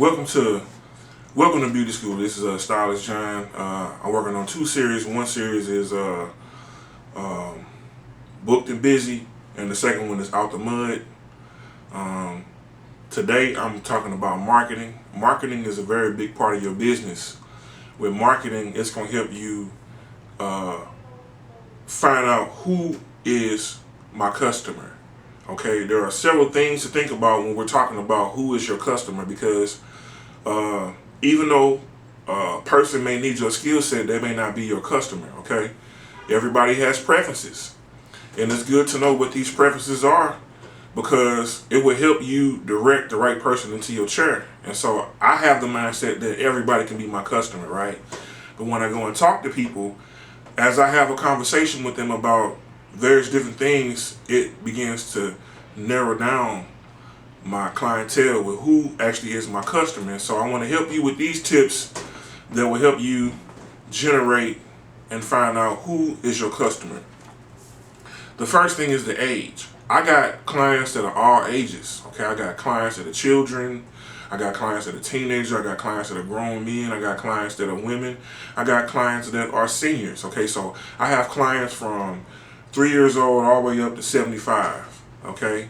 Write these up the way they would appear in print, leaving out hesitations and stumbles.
Welcome to Beauty School. This is StylistJohn. I'm working on two series. One series is Booked and Busy, and the second one is Out the Mud. Today I'm talking about marketing. Marketing is a very big part of your business. With marketing, it's going to help you find out who is my customer. Okay, there are several things to think about when we're talking about who is your customer, because even though a person may need your skill set, they may not be your customer. Okay, everybody has preferences, and it's good to know what these preferences are, because it will help you direct the right person into your chair. And so I have the mindset that everybody can be my customer, right? But when I go and talk to people, as I have a conversation with them about various different things, it begins to narrow down my clientele with who actually is my customer. And so I want to help you with these tips that will help you generate and find out who is your customer. The first thing is the age. I got clients that are all ages. Okay, I got clients that are children, I got clients that are teenagers, I got clients that are grown men, I got clients that are women, I got clients that are seniors. Okay, so I have clients from 3 years old all the way up to 75. Okay,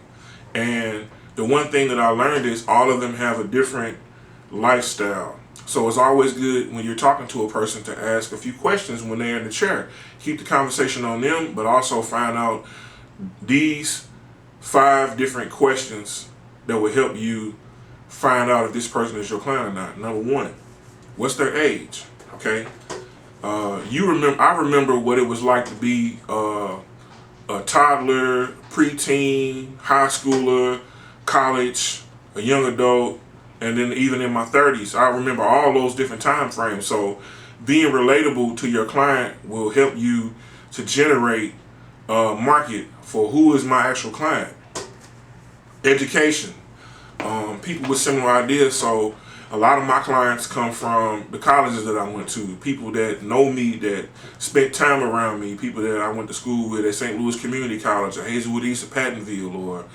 and the one thing that I learned is all of them have a different lifestyle. So it's always good when you're talking to a person to ask a few questions when they're in the chair. Keep the conversation on them, but also find out these 5 different questions that will help you find out if this person is your client or not. Number 1, what's their age? Okay, I remember what it was like to be a toddler, preteen, high schooler, college, a young adult, and then even in my 30s. I remember all those different time frames. So being relatable to your client will help you to generate a market for who is my actual client. Education. People with similar ideas. So a lot of my clients come from the colleges that I went to, people that know me, that spent time around me, people that I went to school with at St. Louis Community College or Hazelwood East of Pattonville, or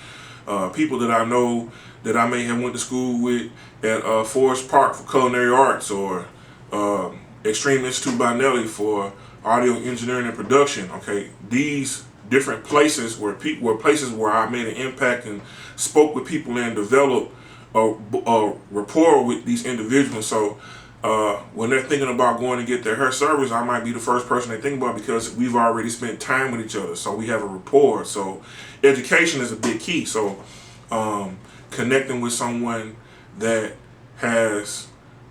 people that I know that I may have went to school with at Forest Park for culinary arts, or Extreme Institute by Nelly for audio engineering and production. Okay, these different places were places where I made an impact and spoke with people and developed a rapport with these individuals. So when they're thinking about going to get their hair service, I might be the first person they think about, because we've already spent time with each other, so we have a rapport. So education is a big key. So connecting with someone that has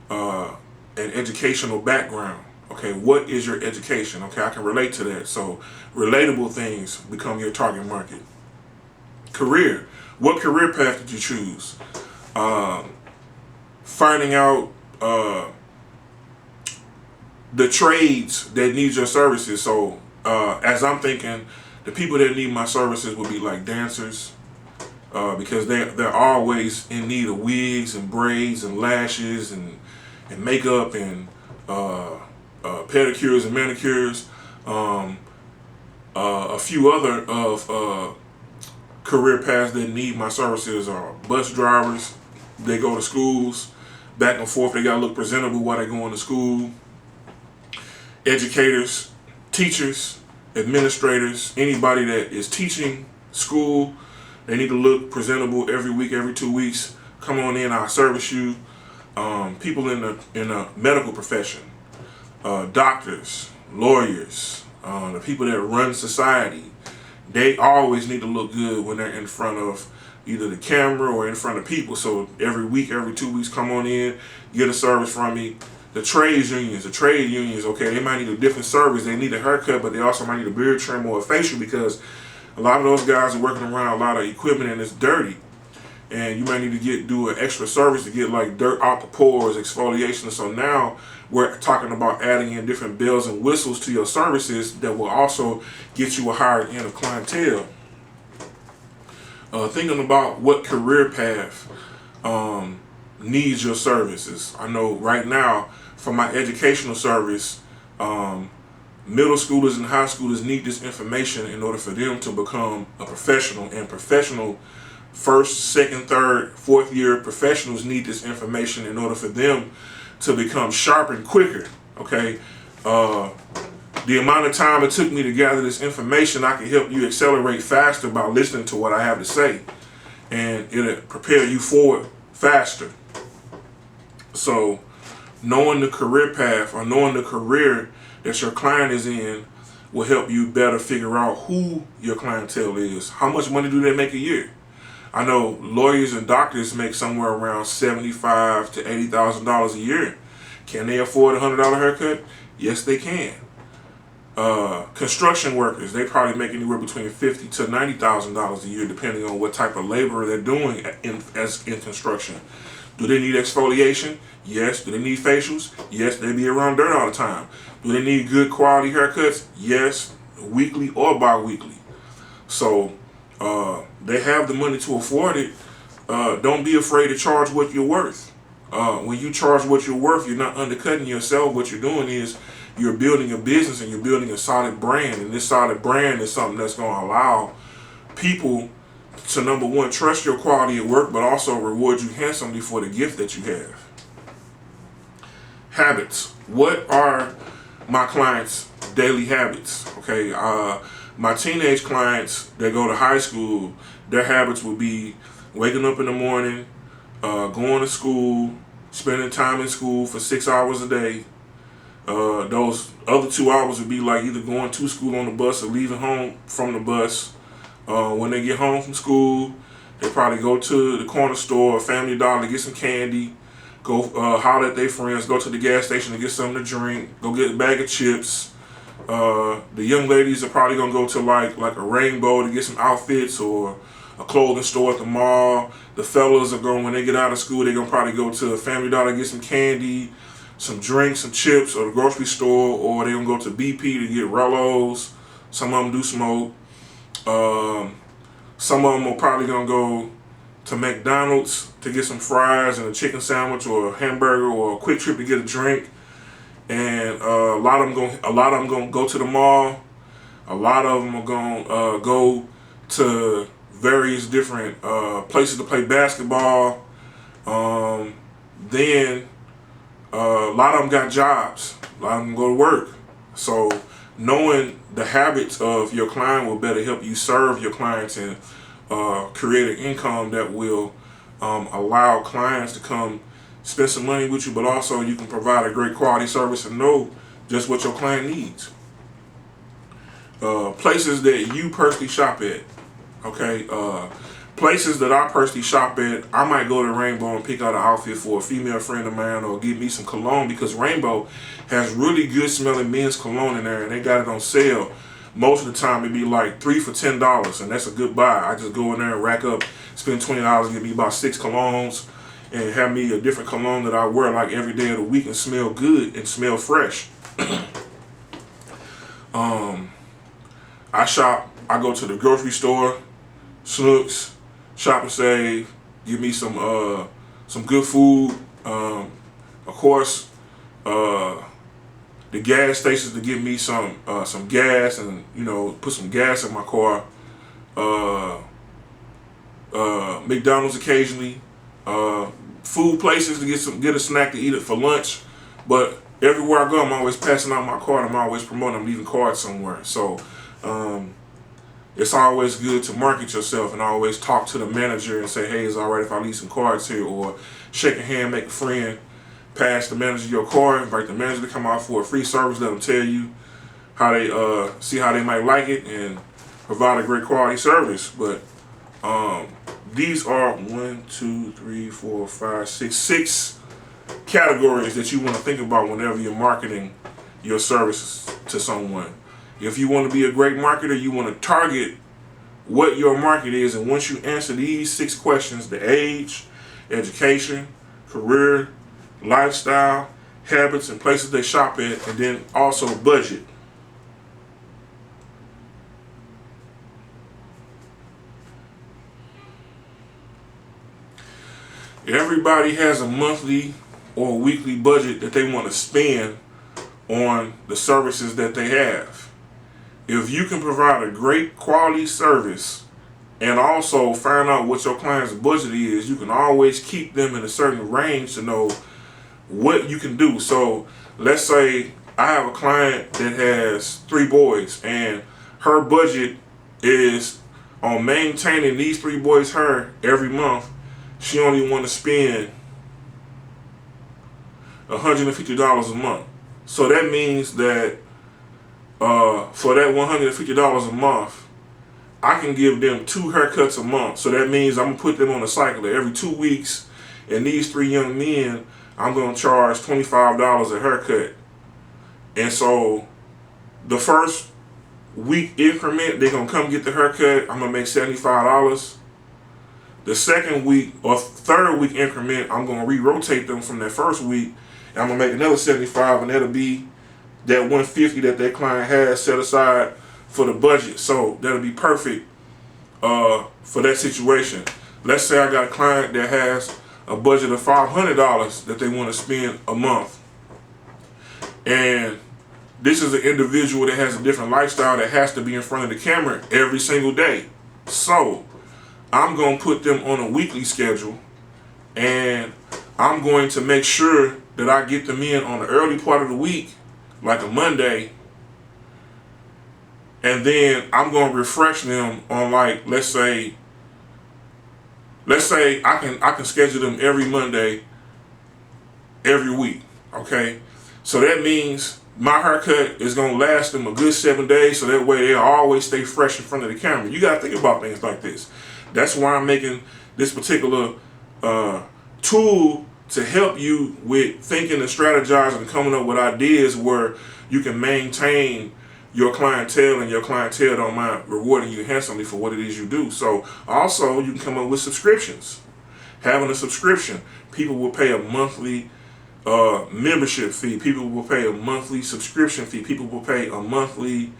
an educational background. Okay, what is your education? Okay, I can relate to that. So relatable things become your target market. Career. What career path did you choose? Finding out the trades that need your services. So as I'm thinking, the people that need my services would be like dancers, because they're always in need of wigs and braids and lashes and makeup and pedicures and manicures. A few other of career paths that need my services are bus drivers. They go to schools back and forth. They gotta look presentable while they're going to school. Educators, teachers, administrators, anybody that is teaching school, they need to look presentable every week, every 2 weeks. Come on in, I'll service you. People in the medical profession, doctors, lawyers, the people that run society, they always need to look good when they're in front of either the camera or in front of people. So every week, every 2 weeks, come on in, get a service from me. The trade unions, okay, they might need a different service. They need a haircut, but they also might need a beard trim or a facial, because a lot of those guys are working around a lot of equipment and it's dirty. And you might need to do an extra service to get like dirt out the pores, exfoliation. So now we're talking about adding in different bells and whistles to your services that will also get you a higher end of clientele. Thinking about what career path needs your services. I know right now for my educational service, middle schoolers and high schoolers need this information in order for them to become a professional, and professional first, second, third, fourth year professionals need this information in order for them to become sharpened quicker. Okay. The amount of time it took me to gather this information, I can help you accelerate faster by listening to what I have to say, and it'll prepare you forward faster. So knowing the career path or knowing the career that your client is in will help you better figure out who your clientele is. How much money do they make a year? I know lawyers and doctors make somewhere around $75,000 to $80,000 a year. Can they afford a $100 haircut? Yes, they can. Construction workers, they probably make anywhere between $50,000 to $90,000 a year, depending on what type of labor they're doing in construction. Do they need exfoliation? Yes. Do they need facials? Yes. They be around dirt all the time. Do they need good quality haircuts? Yes, weekly or bi-weekly. So they have the money to afford it. Don't be afraid to charge what you're worth. When you charge what you're worth, you're not undercutting yourself. What you're doing is you're building a business and you're building a solid brand. And this solid brand is something that's going to allow people to, number one, trust your quality of work, but also reward you handsomely for the gift that you have. Habits. What are my clients' daily habits? Okay, my teenage clients that go to high school, their habits would be waking up in the morning, going to school, spending time in school for 6 hours a day. Those other 2 hours would be like either going to school on the bus or leaving home from the bus. When they get home from school, they probably go to the corner store or Family Dollar to get some candy, go holler at their friends, go to the gas station to get something to drink, go get a bag of chips. The young ladies are probably going to go to like a Rainbow to get some outfits or a clothing store at the mall. The fellas are going, when they get out of school, they're going to probably go to a Family Dollar to get some candy, some drinks, some chips, or the grocery store, or they're going to go to BP to get Rellos. Some of them do smoke. Some of them are probably going to go to McDonald's to get some fries and a chicken sandwich or a hamburger or a quick trip to get a drink. And a lot of them going to go to the mall. A lot of them are going to go to various different places to play basketball. Then a lot of them got jobs. A lot of them go to work. So knowing the habits of your client will better help you serve your clients and create an income that will allow clients to come spend some money with you, but also you can provide a great quality service and know just what your client needs. Places that you personally shop at. Okay, places that I personally shop at, I might go to Rainbow and pick out an outfit for a female friend of mine or get me some cologne, because Rainbow has really good smelling men's cologne in there and they got it on sale. Most of the time it'd be like $3 for $10, and that's a good buy. I just go in there and rack up, spend $20, get me about 6 colognes, and have me a different cologne that I wear like every day of the week and smell good and smell fresh. I go to the grocery store, Snooks, Shop and Save, give me some good food. Of course, the gas stations to give me some gas and put some gas in my car. McDonald's occasionally. Food places to get a snack to eat it for lunch. But everywhere I go, I'm always passing out my card. I'm always promoting. I'm leaving cards somewhere. So it's always good to market yourself and always talk to the manager and say, hey, it's all right if I leave some cards here, or shake a hand, make a friend, pass the manager your card, invite the manager to come out for a free service, let them tell you how they see how they might like it and provide a great quality service. But these are 6 categories that you want to think about whenever you're marketing your services to someone. If you want to be a great marketer, you want to target what your market is, and once you answer these 6 questions, the age, education, career, lifestyle, habits, and places they shop at, and then also budget. Everybody has a monthly or weekly budget that they want to spend on the services that they have. If you can provide a great quality service and also find out what your client's budget is. You can always keep them in a certain range to know what you can do. So let's say I have a client that has 3 boys, and her budget is on maintaining these 3 boys' hair every month. She only want to spend $150 a month. So that means that for that $150 a month, I can give them 2 haircuts a month. So that means I'm gonna put them on a cycle of every 2 weeks, and these 3 young men, I'm gonna charge $25 a haircut. And so the first week increment, they're gonna come get the haircut. I'm gonna make $75. The second week or third week increment, I'm gonna re-rotate them from that first week, and I'm gonna make another $75, and that'll be that $150 that that client has set aside for the budget. So that'll be perfect for that situation. Let's say I got a client that has a budget of $500 that they want to spend a month, and this is an individual that has a different lifestyle that has to be in front of the camera every single day. So I'm going to put them on a weekly schedule, and I'm going to make sure that I get them in on the early part of the week, like a Monday, and then I'm going to refresh them on, like, let's say I can schedule them every Monday every week. Okay, so that means my haircut is going to last them a good 7 days, so that way they'll always stay fresh in front of the camera. You got to think about things like this. That's why I'm making this particular tool to help you with thinking and strategizing and coming up with ideas where you can maintain your clientele, and your clientele don't mind rewarding you handsomely for what it is you do. So also you can come up with subscriptions. Having a subscription, people will pay a monthly membership fee. People will pay a monthly subscription fee. People will pay a monthly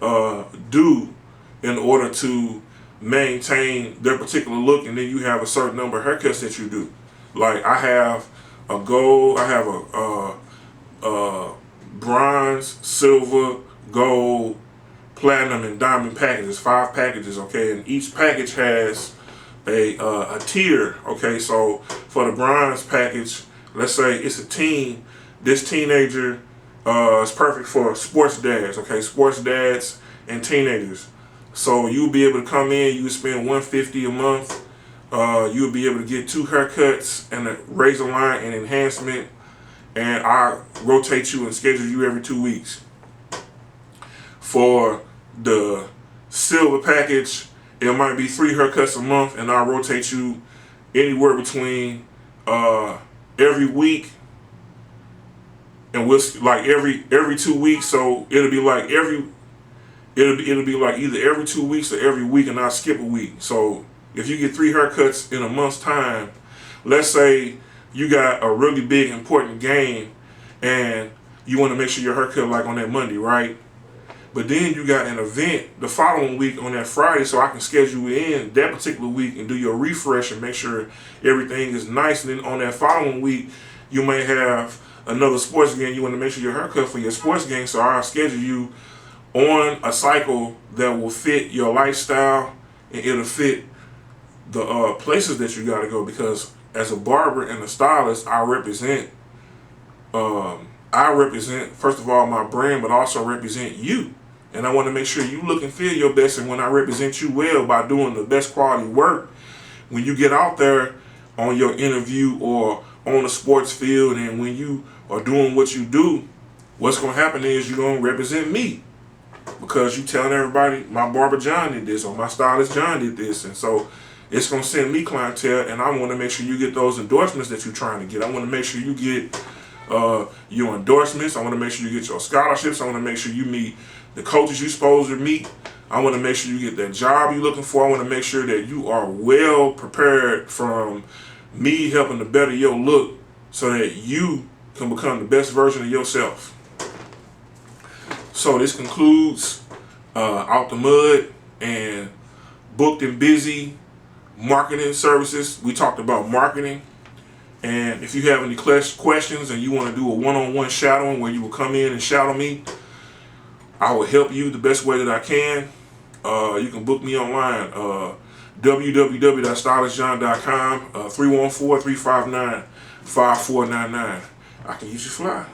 due in order to maintain their particular look, and then you have a certain number of haircuts that you do. Like I have a gold, I have a bronze, silver, gold, platinum, and diamond packages. 5 packages, okay, and each package has a tier. Okay, so for the bronze package, let's say it's a teen. This teenager is perfect for sports dads. Okay, sports dads and teenagers. So you'll be able to come in. You spend $150 a month. You'll be able to get 2 haircuts and a razor line and enhancement, and I rotate you and schedule you every 2 weeks. For the silver package, it might be 3 haircuts a month, and I'll rotate you anywhere between every week, and we'll like every 2 weeks. So it'll be like it'll be like either every 2 weeks or every week, and I'll skip a week. So if you get 3 haircuts in a month's time, let's say you got a really big important game and you want to make sure your haircut like on that Monday, right? But then you got an event the following week on that Friday, so I can schedule you in that particular week and do your refresh and make sure everything is nice. And then on that following week, you may have another sports game. You want to make sure your haircut for your sports game, so I'll schedule you on a cycle that will fit your lifestyle, and it'll fit the places that you got to go. Because as a barber and a stylist, I represent first of all my brand, but also represent you. And I want to make sure you look and feel your best. And when I represent you well by doing the best quality work, when you get out there on your interview or on the sports field, and when you are doing what you do, what's going to happen is you're going to represent me, because you telling everybody my barber John did this or my stylist John did this. And so it's going to send me clientele, and I want to make sure you get those endorsements that you're trying to get. I want to make sure you get your endorsements. I want to make sure you get your scholarships. I want to make sure you meet the coaches you're supposed to meet. I want to make sure you get that job you're looking for. I want to make sure that you are well prepared from me helping to better your look so that you can become the best version of yourself. So this concludes Out the Mud and Booked and Busy Marketing Services. We talked about marketing. And if you have any questions and you want to do a one-on-one shadowing where you will come in and shadow me, I will help you the best way that I can. You can book me online. www.stylistjohn.com, 314-359-5499. I can use your fly.